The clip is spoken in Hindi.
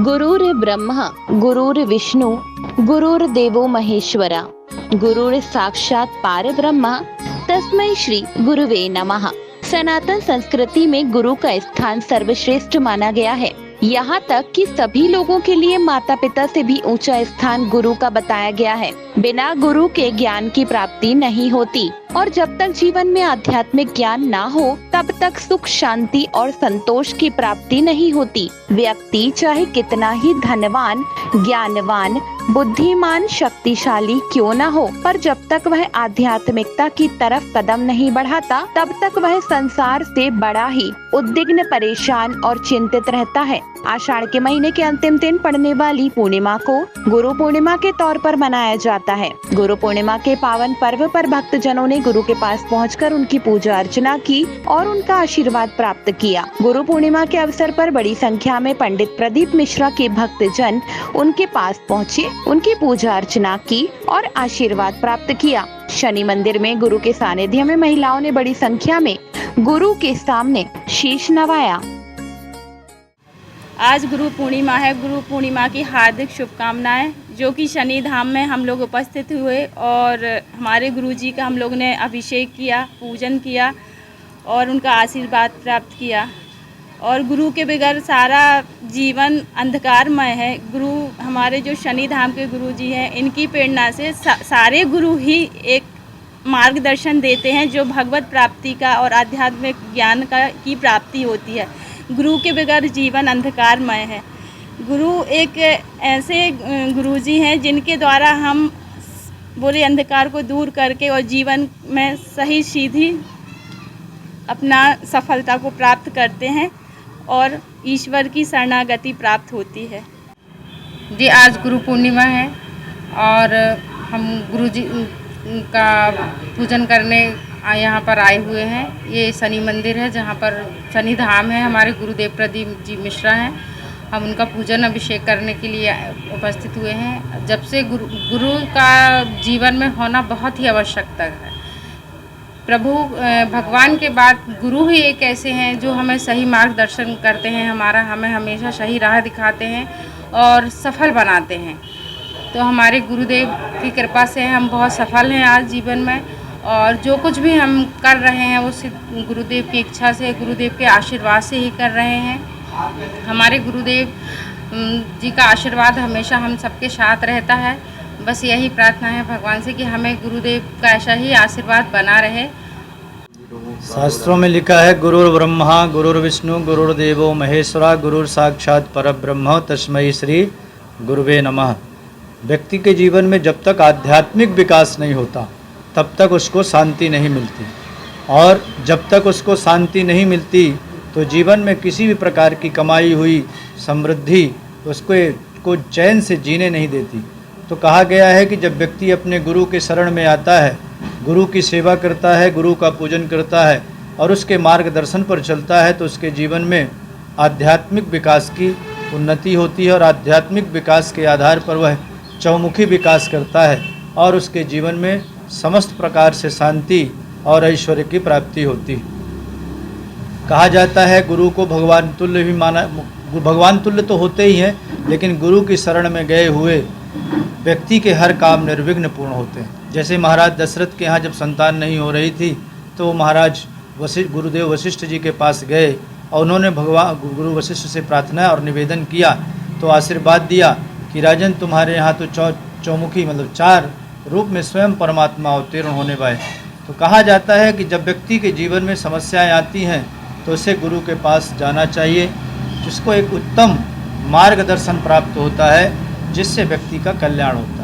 गुरुर्ब्रह्मा गुरुर्विष्णु गुरुर्देवो महेश्वरा गुरुर साक्षात परब्रह्म तस्मै श्री गुरुवे नमः। सनातन संस्कृति में गुरु का स्थान सर्वश्रेष्ठ माना गया है। यहाँ तक कि सभी लोगों के लिए माता पिता से भी ऊंचा स्थान गुरु का बताया गया है। बिना गुरु के ज्ञान की प्राप्ति नहीं होती और जब तक जीवन में आध्यात्मिक ज्ञान ना हो तब तक सुख शांति और संतोष की प्राप्ति नहीं होती। व्यक्ति चाहे कितना ही धनवान, ज्ञानवान, बुद्धिमान, शक्तिशाली क्यों न हो, पर जब तक वह आध्यात्मिकता की तरफ कदम नहीं बढ़ाता तब तक वह संसार से बड़ा ही उद्विग्न, परेशान और चिंतित रहता है। आषाढ़ के महीने के अंतिम दिन पड़ने वाली पूर्णिमा को गुरु पूर्णिमा के तौर पर मनाया जाता है। गुरु पूर्णिमा के पावन पर्व पर भक्तजनों ने गुरु के पास पहुंचकर उनकी पूजा अर्चना की और उनका आशीर्वाद प्राप्त किया। गुरु पूर्णिमा के अवसर पर बड़ी संख्या में पंडित प्रदीप मिश्रा के भक्तजन उनके पास पहुंचे, उनकी पूजा अर्चना की और आशीर्वाद प्राप्त किया। शनि मंदिर में गुरु के सानिध्य में महिलाओं ने बड़ी संख्या में गुरु के सामने शीश नवाया। आज गुरु पूर्णिमा है। गुरु पूर्णिमा की हार्दिक शुभकामनाएं। जो कि शनि धाम में हम लोग उपस्थित हुए और हमारे गुरुजी का हम लोग ने अभिषेक किया, पूजन किया और उनका आशीर्वाद प्राप्त किया। और गुरु के बगैर सारा जीवन अंधकारमय है। गुरु हमारे जो शनि धाम के गुरुजी हैं, इनकी प्रेरणा से सारे गुरु ही एक मार्गदर्शन देते हैं जो भगवत प्राप्ति का और आध्यात्मिक ज्ञान की प्राप्ति होती है। गुरु के बगैर जीवन अंधकारमय है। गुरु एक ऐसे गुरुजी हैं जिनके द्वारा हम बुरे अंधकार को दूर करके और जीवन में सही सीधी अपना सफलता को प्राप्त करते हैं और ईश्वर की शरणागति प्राप्त होती है। जी, आज गुरु पूर्णिमा है और हम गुरुजी का पूजन करने यहाँ पर आए हुए हैं। ये शनि मंदिर है जहाँ पर शनि धाम है। हमारे गुरुदेव प्रदीप जी मिश्रा हैं। हम उनका पूजन अभिषेक करने के लिए उपस्थित हुए हैं। जब से गुरु का जीवन में होना बहुत ही आवश्यकता है। प्रभु भगवान के बाद गुरु ही एक ऐसे हैं जो हमें सही मार्गदर्शन करते हैं, हमें हमेशा सही राह दिखाते हैं और सफल बनाते हैं। तो हमारे गुरुदेव की कृपा से हम बहुत सफल हैं आज जीवन में और जो कुछ भी हम कर रहे हैं वो सिर्फ गुरुदेव की इच्छा से, गुरुदेव के आशीर्वाद से ही कर रहे हैं। हमारे गुरुदेव जी का आशीर्वाद हमेशा हम सबके साथ रहता है। बस यही प्रार्थना है भगवान से कि हमें गुरुदेव का ऐसा ही आशीर्वाद बना रहे। शास्त्रों में लिखा है, गुरुर्ब्रह्मा गुरुर्विष्णु गुरुर्देवो महेश्वरा गुरुर साक्षात परब्रह्म तस्मै श्री गुरुवे नमः। व्यक्ति के जीवन में जब तक आध्यात्मिक विकास नहीं होता तब तक उसको शांति नहीं मिलती और जब तक उसको शांति नहीं मिलती तो जीवन में किसी भी प्रकार की कमाई हुई समृद्धि उसको चैन से जीने नहीं देती। तो कहा गया है कि जब व्यक्ति अपने गुरु के शरण में आता है, गुरु की सेवा करता है, गुरु का पूजन करता है और उसके मार्गदर्शन पर चलता है तो उसके जीवन में आध्यात्मिक विकास की उन्नति होती है और आध्यात्मिक विकास के आधार पर वह चौमुखी विकास करता है और उसके जीवन में समस्त प्रकार से शांति और ऐश्वर्य की प्राप्ति होती है। कहा जाता है गुरु को भगवान तुल्य भी माना। भगवान तुल्य तो होते ही हैं, लेकिन गुरु की शरण में गए हुए व्यक्ति के हर काम निर्विघ्न पूर्ण होते हैं। जैसे महाराज दशरथ के यहाँ जब संतान नहीं हो रही थी तो महाराज गुरुदेव वशिष्ठ जी के पास गए और उन्होंने भगवान गुरु वशिष्ठ से प्रार्थना और निवेदन किया तो आशीर्वाद दिया कि राजन तुम्हारे यहाँ तो चौमुखी मतलब 4 रूप में स्वयं परमात्मा अवतीर्ण होने वाले। तो कहा जाता है कि जब व्यक्ति के जीवन में समस्याएं आती हैं तो उसे गुरु के पास जाना चाहिए, जिसको एक उत्तम मार्गदर्शन प्राप्त होता है जिससे व्यक्ति का कल्याण होता है।